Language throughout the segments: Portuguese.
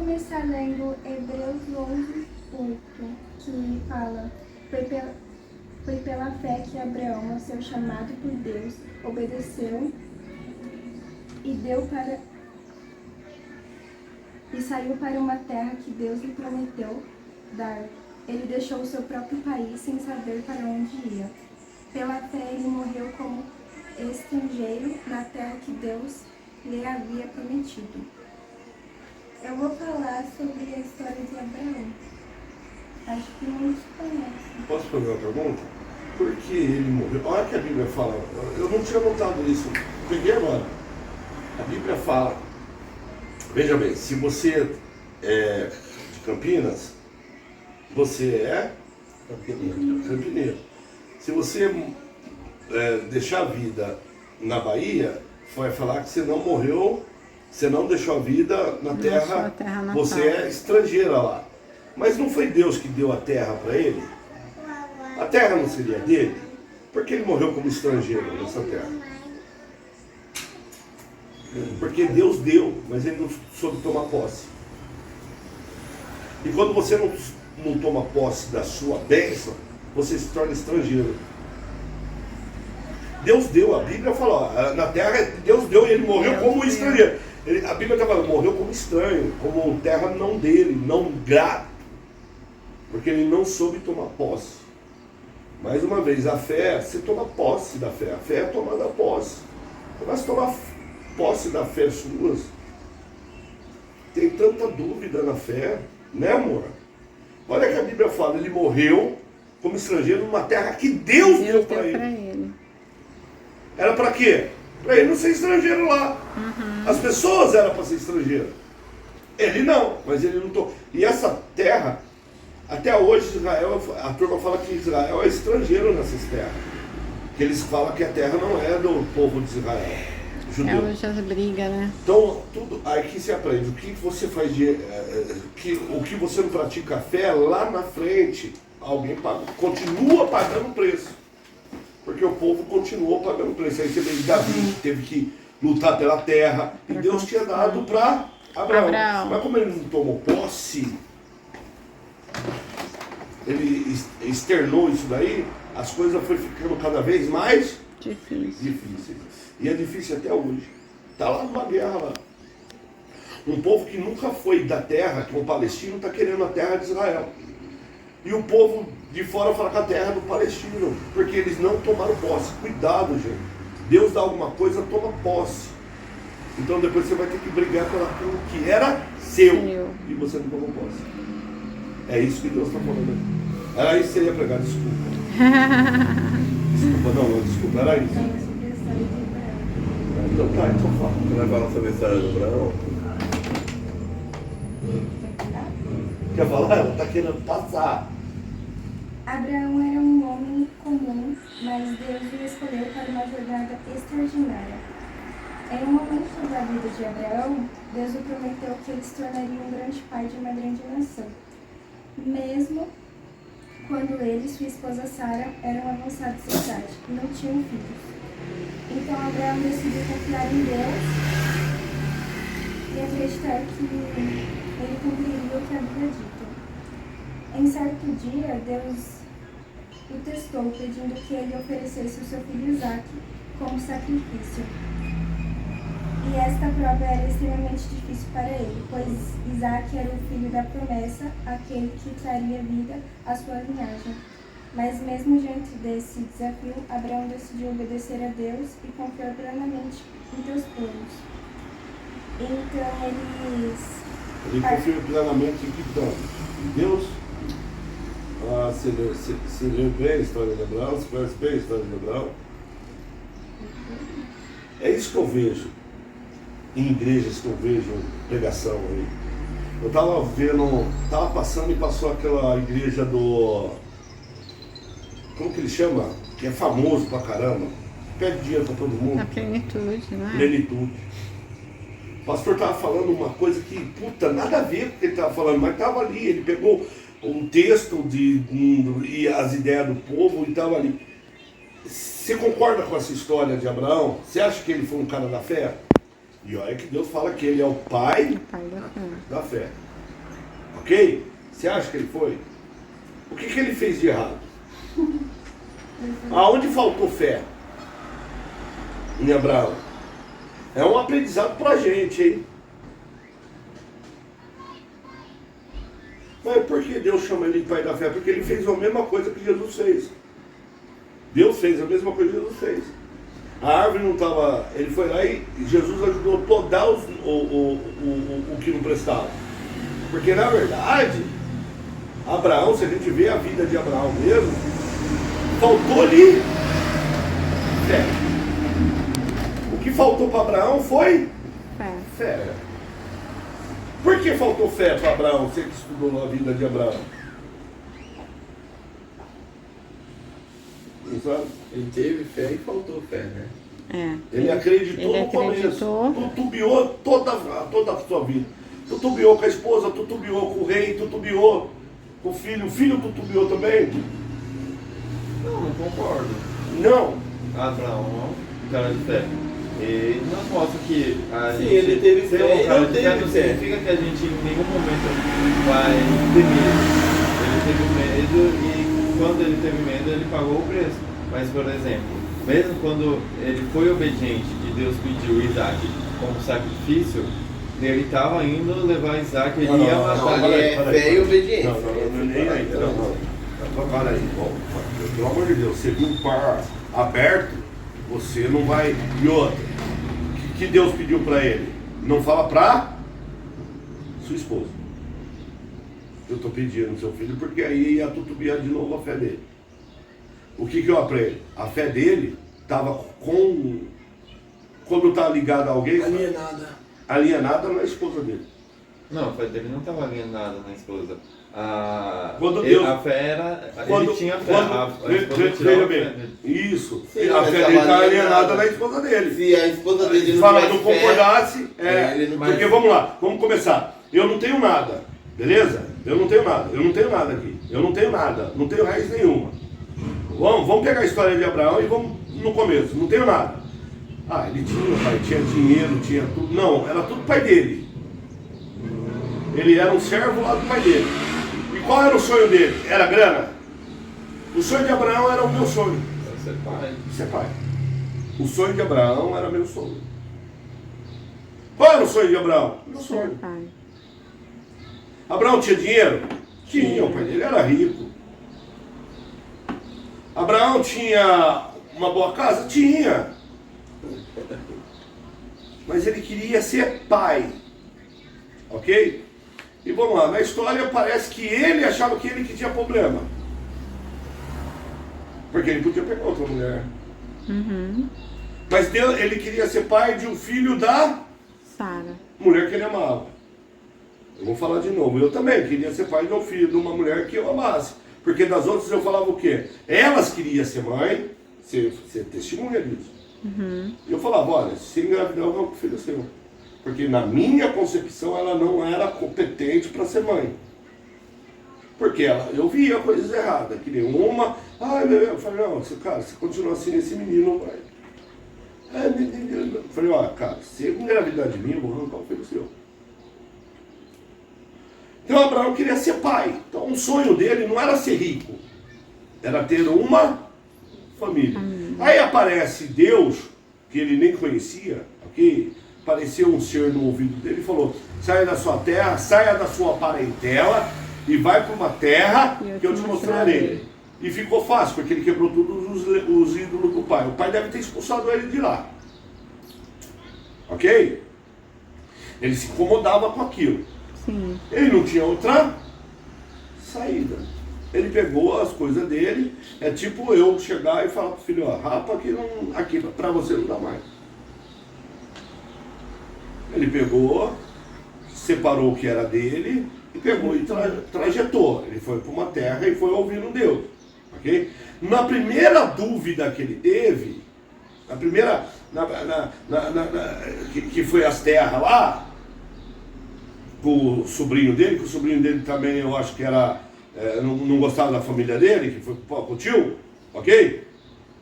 começar lendo Hebreus 11:8, que fala: Foi pela fé que Abraão, ao ser chamado por Deus, obedeceu e saiu para uma terra que Deus lhe prometeu dar. Ele deixou o seu próprio país sem saber para onde ia. Pela fé ele morreu como estrangeiro na terra que Deus lhe havia prometido. Eu vou falar sobre a história de Abraão. Acho que muitos conhecem. Posso fazer uma pergunta? Por que ele morreu? Olha que a Bíblia fala. Eu não tinha notado isso. Peguei agora. A Bíblia fala. Veja bem, se você é de Campinas, você é campineiro. Se você deixar a vida na Bahia, vai falar que você não morreu, você não deixou a vida na terra, você é estrangeira lá. Mas não foi Deus que deu a terra para ele? A terra não seria dele? Por que ele morreu como estrangeiro nessa terra? Porque Deus deu, mas ele não soube tomar posse. E quando você não toma posse da sua bênção, você se torna estrangeiro. Deus deu, a Bíblia fala, ó, na terra Deus deu e ele morreu como estrangeiro. A Bíblia está falando, morreu como estranho, como terra não dele, não grato. Porque ele não soube tomar posse. Mais uma vez, a fé, você toma posse da fé. A fé é tomada posse. Começa a tomar posse da fé suas. Tem tanta dúvida na fé, né, amor? Olha que a Bíblia fala, ele morreu como estrangeiro numa terra que Deus deu para ele. Era para quê? Para ele não ser estrangeiro lá. As pessoas eram para ser estrangeiro. Ele não, mas ele lutou. E essa terra, até hoje Israel, a turma fala que Israel é estrangeiro nessas terras. Que eles falam que a terra não é do povo de Israel. Judeu. É hoje as brigas, né? Então, tudo aqui você aprende. O que você faz o que você não pratica a fé, lá na frente, alguém paga, continua pagando preço. Porque o povo continuou pagando preço. Aí você vê Davi, que teve que lutar pela terra. E Deus tinha dado para Abraão. Mas como ele não tomou posse, ele externou isso daí, as coisas foram ficando cada vez mais difíceis. E é difícil até hoje. Está lá numa guerra lá. Um povo que nunca foi da terra, que é um palestino, está querendo a terra de Israel. E o povo de fora fala que a terra é do palestino, porque eles não tomaram posse. Cuidado, gente. Deus dá alguma coisa, toma posse. Então depois você vai ter que brigar pelo que era seu. E você não tomou posse. É isso que Deus está falando. Era isso que você ia pregar, desculpa. Desculpa, era isso. Então tá, então fala. Você vai falar sobre a história do Abraão? Quer falar? Ela está querendo passar. Abraão era um homem comum, mas Deus o escolheu para uma jornada extraordinária. Em um momento da vida de Abraão, Deus o prometeu que ele se tornaria um grande pai de uma grande nação. Mesmo quando ele e sua esposa Sara eram avançados em idade e não tinham filhos. Então Abraão decidiu confiar em Deus e acreditar que ele cumpriria o que havia dito. Em certo dia, Deus o testou, pedindo que ele oferecesse o seu filho Isaque como sacrifício. E esta prova era extremamente difícil para ele, pois Isaque era o filho da promessa, aquele que traria vida à sua linhagem. Mas mesmo diante desse desafio, Abraão decidiu obedecer a Deus e confiar plenamente em seus planos. Então Ele confiou plenamente em que plano? Em Deus? Você leu bem a história de Abraão? Você conhece bem a história de Abraão? É isso que eu vejo em igrejas, que eu vejo pregação aí. Eu estava passando e passou aquela igreja do... Como que ele chama? Que é famoso pra caramba. Pede dinheiro pra todo mundo. A plenitude, não é? Plenitude. O pastor estava falando uma coisa que, puta, nada a ver com o que ele estava falando, mas estava ali. Ele pegou um texto e as ideias do povo e estava ali. Você concorda com essa história de Abraão? Você acha que ele foi um cara da fé? E olha que Deus fala que ele é o pai da fé. da fé. Ok? Você acha que ele foi? O que ele fez de errado? Aonde faltou fé? Em Abraão. É um aprendizado pra gente, hein? Mas por que Deus chama ele de pai da fé? Porque ele fez a mesma coisa que Jesus fez. Deus fez a mesma coisa que Jesus fez. A árvore não estava... Ele foi lá e Jesus ajudou a podar o que não prestava. Porque na verdade, Abraão, se a gente vê a vida de Abraão mesmo, faltou-lhe fé. O que faltou para Abraão foi fé. Por que faltou fé para Abraão? Você que estudou a vida de Abraão. Ele teve fé e faltou fé, né? Ele acreditou no começo. Tutubiou toda a sua vida. Tutubiou com a esposa, tutubiou com o rei, tutubiou com o filho. O filho tutubiou também? Não concordo. Não. Abraão é um cara de fé. Ele não mostra que a Sim, gente ele teve ser fé, um cara ele de teve fé não fé. significa que a gente em nenhum momento vai ter medo. Ele teve medo e quando ele teve medo ele pagou o preço. Mas, por exemplo, mesmo quando ele foi obediente de Deus pediu Isaac como sacrifício, ele estava indo levar Isaac, ele ia matar. Não, é fé e obediência. Não, nem aí. Para aí. Pelo amor de Deus, você viu um par aberto, você não vai... E outra, o que Deus pediu para ele? Não fala para sua esposa. Eu estou pedindo seu filho porque aí ia tutubiar de novo a fé dele. O que eu aprendo? A fé dele estava com... Quando está ligado a alguém... Alienada na esposa dele. Não, a fé dele não estava alienada na esposa. Quando Deus, a fé era... Quando, ele tinha fé. veja bem, isso. Sim, a mas fé dele estava está alienada alienada na esposa dele. Se a esposa dele não Fala, tivesse não fé, concordasse, ele não- porque vamos lá, vamos começar. Eu não tenho nada, beleza? Eu não tenho nada aqui. Eu não tenho nada, não tenho raiz nenhuma. Vamos pegar a história de Abraão e vamos no começo. Não tenho nada. Ele tinha, pai, tinha dinheiro, tinha tudo. Não, era tudo pai dele. Ele era um servo lá do pai dele. E qual era o sonho dele? Era grana? O sonho de Abraão era o meu sonho. Ser pai. Ser pai. O sonho de Abraão era meu sonho. Qual era o sonho de Abraão? Meu sonho. Abraão tinha dinheiro? Tinha, o pai dele era rico. Abraão tinha uma boa casa? Tinha. Mas ele queria ser pai. Ok? E vamos lá, na história parece que ele achava que ele que tinha problema. Porque ele podia pegar outra mulher. Mas ele queria ser pai de um filho da Sara. mulher que ele amava. Eu vou falar de novo. Eu também queria ser pai de um filho de uma mulher que eu amasse. Porque das outras eu falava o quê? Elas queriam ser mãe, ser testemunha disso. Eu falava, olha, se engravidar eu vou com o filho seu. Porque na minha concepção ela não era competente para ser mãe. Porque eu via coisas erradas, que nem uma, eu falei, não, cara, se continuar assim, esse menino não vai. Eu falei, cara, se engravidar de mim, eu vou arrancar o filho seu. Então Abraão queria ser pai. Então o sonho dele não era ser rico, era ter uma família. Aí aparece Deus, que ele nem conhecia, ok? Apareceu um ser no ouvido dele e falou, saia da sua terra, saia da sua parentela e vai para uma terra que eu te mostrarei. E ficou fácil, porque ele quebrou todos os ídolos do pai. O pai deve ter expulsado ele de lá. Ok? Ele se incomodava com aquilo. Sim. Ele não tinha outra saída. Ele pegou as coisas dele, é tipo eu chegar e falar pro filho, rapa aqui pra você não dá mais. Ele pegou, separou o que era dele e pegou e trajetou. Ele foi para uma terra e foi ouvindo Deus. Ok? Na primeira dúvida que ele teve, na primeira, que foi as terras lá, com o sobrinho dele, que o sobrinho dele também eu acho que era, não gostava da família dele, que foi com o tio, ok?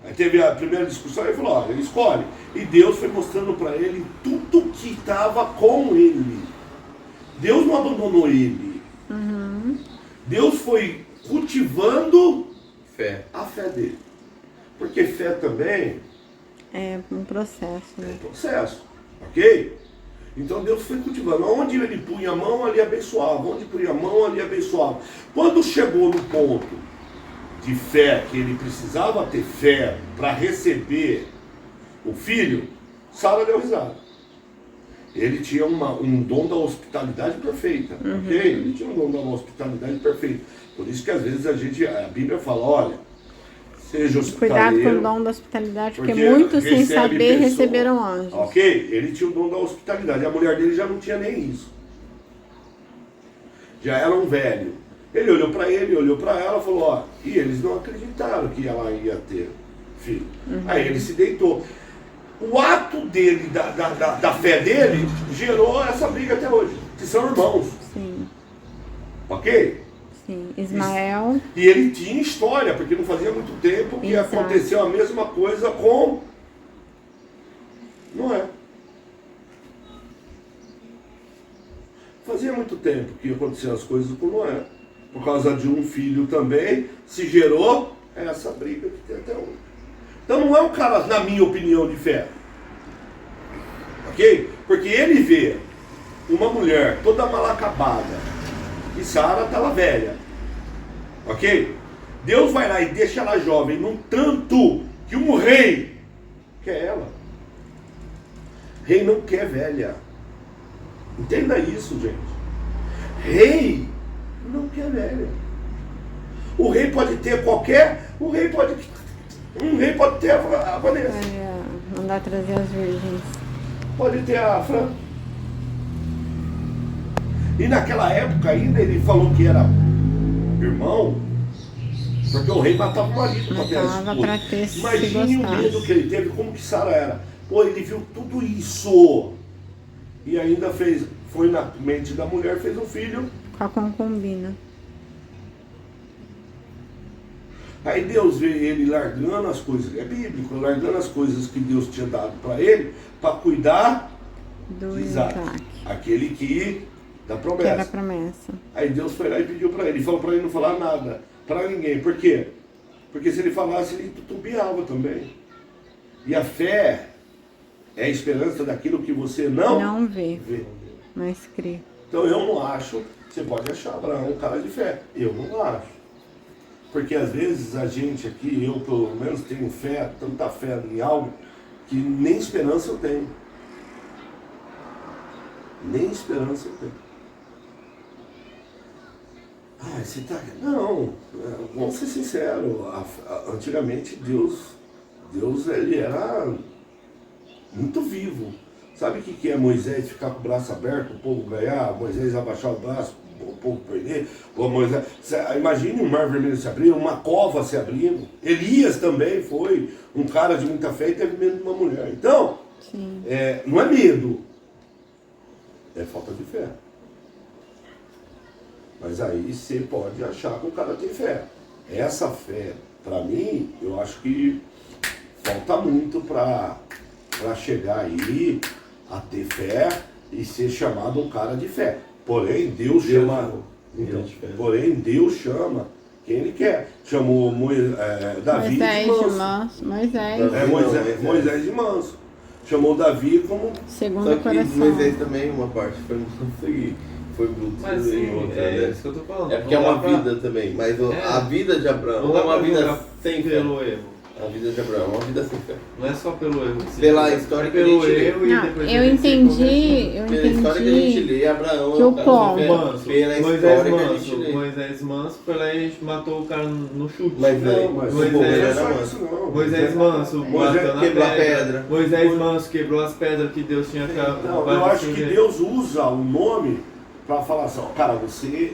Aí teve a primeira discussão e ele falou, olha, ele escolhe. E Deus foi mostrando para ele tudo que estava com ele. Deus não abandonou ele. Deus foi cultivando Fé. a fé dele. Porque fé também É um processo, é né? processo, ok? Então Deus foi cultivando. Onde ele punha a mão, ali abençoava. Onde punha a mão, ali abençoava. Quando chegou no ponto de fé, que ele precisava ter fé para receber o filho, Sara deu risada. Ele tinha um dom da hospitalidade perfeita, ok? Ele tinha um dom da hospitalidade perfeita. Por isso que às vezes a Bíblia fala, olha, seja Cuidado hospitaleiro. com o dom da hospitalidade, porque Porque muitos sem recebe saber pessoa. receberam anjos. Ok? Ele tinha o dom da hospitalidade. A mulher dele já não tinha nem isso. Já era um velho. Ele olhou para ele, olhou para ela e falou, ó, e eles não acreditaram que ela ia ter filho. Aí ele se deitou. O ato dele, da fé dele, gerou essa briga até hoje. Que são irmãos. Sim, Ok? sim. Ismael, E ele tinha história, porque não fazia muito tempo que Exato. aconteceu a mesma coisa com Noé. Fazia muito tempo que aconteciam as coisas com Noé. Por causa de um filho também, se gerou essa briga que tem até hoje. Então não é um cara, na minha opinião, de fé. Ok? Porque ele vê uma mulher toda mal acabada e Sara estava velha. Ok? Deus vai lá e deixa ela jovem num tanto que um rei quer ela. Rei não quer velha. Entenda isso, gente. Rei não quer velha. O rei pode ter qualquer... Um rei pode ter a Vanessa. vai mandar trazer as virgens. Pode ter a Fran. E naquela época ainda ele falou que era irmão, porque o rei matava o marido para ter a Matava pra esposa. ter, se Imagine o gostasse. medo que ele teve, como que Sara era. Pô, ele viu tudo isso e ainda foi na mente da mulher, fez um filho. Com a concubina. Aí Deus vê ele largando as coisas, é bíblico, largando as coisas que Deus tinha dado para ele, para cuidar Do de Isaac, Isaac, aquele que da que era a promessa. promessa. Aí Deus foi lá e pediu para ele, falou para ele não falar nada para ninguém. Por quê? Porque se ele falasse, ele tutubiava também. E a fé é a esperança daquilo que você Não vê, vê. mas crê. Então eu não acho, você pode achar Abraão um cara de fé. Eu não acho. Porque às vezes a gente aqui, eu pelo menos tenho fé, tanta fé em algo, que nem esperança eu tenho. Nem esperança eu tenho. Ah, você tá... Não, vamos ser sinceros. Antigamente Deus ele era muito vivo. Sabe o que é Moisés ficar com o braço aberto, o povo ganhar, Moisés abaixar o braço, o povo perder? Moisés... Imagine um mar vermelho se abrindo, uma cova se abrindo. Elias também foi um cara de muita fé e teve medo de uma mulher. Então, Sim. não é medo, é falta de fé. Mas aí você pode achar que o cara tem fé. Essa fé, para mim, eu acho que falta muito para chegar aí a ter fé e ser chamado um cara de fé. Porém, Deus chama. Então, porém, Deus chama quem Ele quer. Chamou Davi de manso. Moisés de manso. Chamou Davi como. Segundo Só o que coração. Moisés também, uma parte foi consegui. Foi bruto Mas em sim, outra, é né? isso que eu tô falando. É porque é Não uma dá pra- vida também, mas É. a vida de Abraão Não não dá é uma pra vida julgar sem fé. pelo erro. A vida de Abraão é uma vida sem fé. Não é só pelo erro. Sim, Pela é história que pelo a gente lê. erro e Não, depois eu ele se entendi, eu Pela história que a gente entendi. lê, Abraão que é o um cara povo- de fé. Manso, Pela Moisés história que a gente manso, lê. Moisés manso, foi lá e matou o cara no chute. Mas Não, mas Moisés não é era só manso. isso, não. Moisés manso, Moisés bateu na quebrou a pedra. Moisés manso quebrou as pedras que Deus tinha feito. Não, eu acho que Deus usa o nome para falar assim, ó, cara, você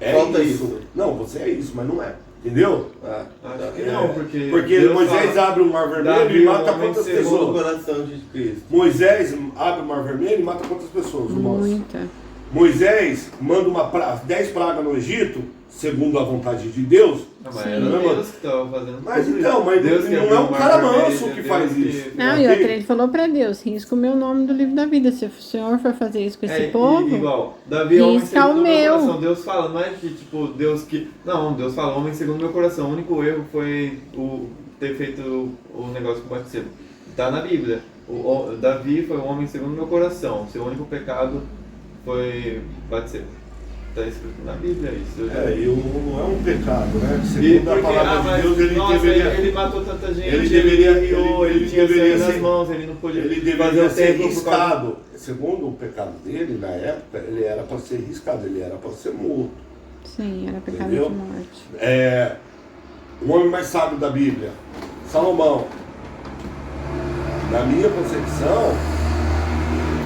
é Falta isso. isso. Não, você é isso, mas não é. Entendeu? Ah, Acho tá. que não, porque Porque Moisés fala, abre o mar vermelho Davi, e mata o homem quantas segundo Segundo o pessoas? coração de Cristo. Moisés abre o mar vermelho e mata quantas pessoas? Irmãos? Muita. Moisés manda 10 pragas no Egito, segundo a vontade de Deus. Não, mas Sim. era Deus que estava fazendo. Mas tudo então, isso. mas Deus que não abriu é o um mar cara vermelho, manso que Deus faz que- isso. Não, Ok? e outra, ele falou pra Deus, risca o meu nome do livro da vida. Se o Senhor for fazer isso com esse povo, Igual, Davi é homem risca segundo o o meu meu. coração. Deus fala, não é que tipo, Deus que. Não, Deus fala, homem segundo o meu coração. O único erro foi ter feito o negócio com o Batseba. Tá na Bíblia. Davi foi um homem segundo o meu coração. Seu único pecado foi Batseba. Tá escrito na Bíblia isso. Eu já vi. Não é um pecado, né? E Segundo a porque, palavra de mas, Deus, ele nossa, deveria... ele matou tanta gente, ele deveria- guiou, ele tinha deveria sangue nas ser- mãos, ele não podia Ele fazer deveria o ser templo por causa... riscado. Segundo o pecado dele, na época, ele era para ser riscado, ele era para ser morto. sim, era pecado Entendeu? de morte. O homem mais sábio da Bíblia, Salomão. Na minha concepção,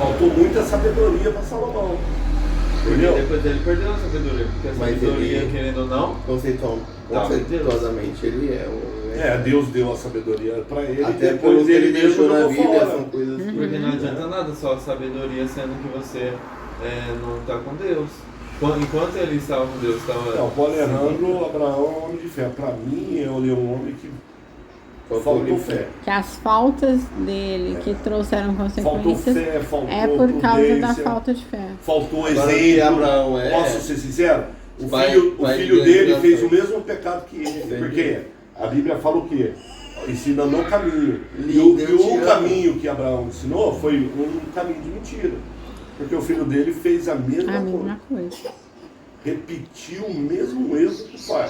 faltou muita sabedoria para Salomão. Porque Entendeu? depois ele perdeu a sabedoria, porque a Mas sabedoria, ele- querendo ou não, Conceituosamente, ele é um... Deus deu a sabedoria para ele. Até e depois pelo que ele mesmo deixou na jogou Bíblia, fora. são coisas... porque não adianta nada só a sabedoria, sendo que você não está com Deus. Enquanto ele estava com Deus, estava... Não, Paulo Alejandro, Abraão é um homem de fé. Para mim, ele é um homem que faltou fé. Que as faltas dele que trouxeram Faltou consequências fé, faltou é por causa da prudência, falta de fé. faltou Agora, que exemplo. Abraão é... Posso ser sincero? O Vai- filho vai dele grande fez o nação. mesmo pecado que ele. Entendi. Porque a Bíblia fala o quê? Ensina no caminho. E Líder te o ama. caminho que Abraão ensinou foi um caminho de mentira. Porque o filho dele fez a mesma A coisa. mesma coisa. Repetiu o mesmo erro que o pai.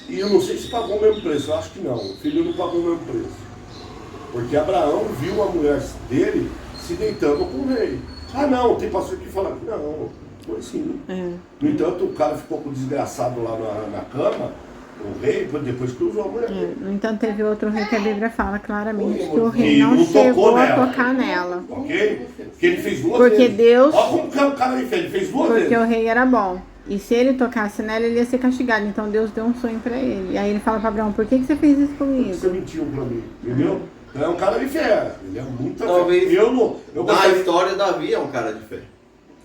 E eu não sei se pagou o mesmo preço, eu acho que não. O filho não pagou o mesmo preço. Porque Abraão viu a mulher dele se deitando com o rei. Ah não, tem pastor que fala que não, foi sim. No entanto, o cara ficou com o desgraçado lá na cama, o rei, depois cruzou a mulher dele. No entanto, teve outro rei que a Bíblia fala claramente que o E rei não não chegou tocou a nela. tocar nela. Ok? Porque ele fez duas Porque vezes. Deus- Olha como que o cara fez, ele fez duas Porque vezes. o rei era bom. E se ele tocasse nela, ele ia ser castigado. Então Deus deu um sonho pra ele. E aí ele fala pra Abraão, por que você fez isso comigo? Você mentiu pra mim, entendeu? É um cara de fé, ele é muito Talvez fé. Eu Na gostaria... história, Davi é um cara de fé,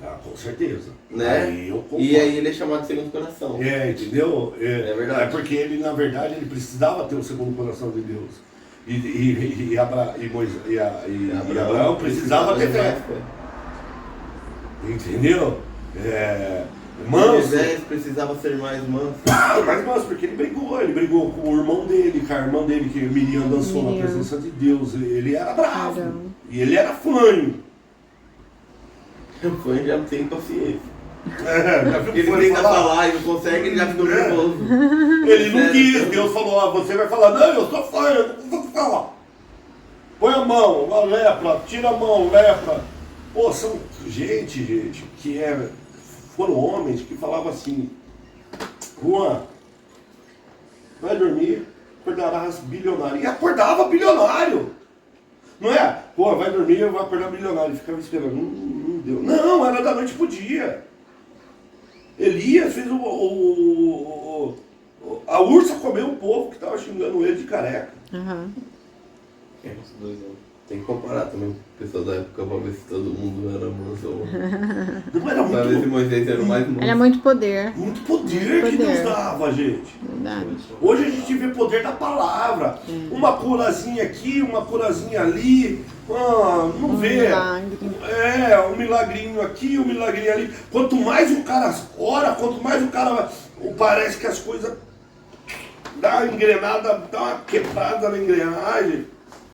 Ah, com certeza. né? Aí eu concordo. E aí ele é chamado de segundo coração. Entendeu? É verdade. É porque ele, na verdade, ele precisava ter o segundo coração de Deus. E Abraão precisava ter fé. Entendeu? Manso. Moisés precisava ser mais manso. Mas manso, porque ele brigou com o irmão dele, com a irmã dele, que Miriam dançou na Miriam. presença de Deus. Ele era bravo. Caramba. E ele era fanho. O fã já tem paciência. Já viu Ele fanho tenta falar e não consegue, ele já ficou nervoso. Ele não quis, Deus falou, você vai falar, não, eu sou fanho, eu não consigo falar. Põe a mão, a lepra, tira a mão, lepra. Pô, são gente, que foram homens que falavam assim, Juan, vai dormir, acordarás bilionário. E acordava bilionário. Não é? Pô, vai dormir, vai acordar bilionário. Ficava esperando. Não deu. Não, era da noite pro dia. Elias fez a ursa comeu o povo que estava xingando ele de careca. Aham. Tem que comparar também com o pessoal da época pra ver se todo mundo era manso ou Não era pra ver se muito, Moisés era o mais manso. Era muito poder. muito poder que Poder. Deus dava, gente. Verdade. Hoje a gente vê poder da palavra. Uma curazinha aqui, uma curazinha ali. Não vê. Milagre. Um milagrinho aqui, um milagrinho ali. Quanto mais o cara ora, quanto mais o cara. Parece que as coisas dá uma engrenada, dá uma quebrada na engrenagem.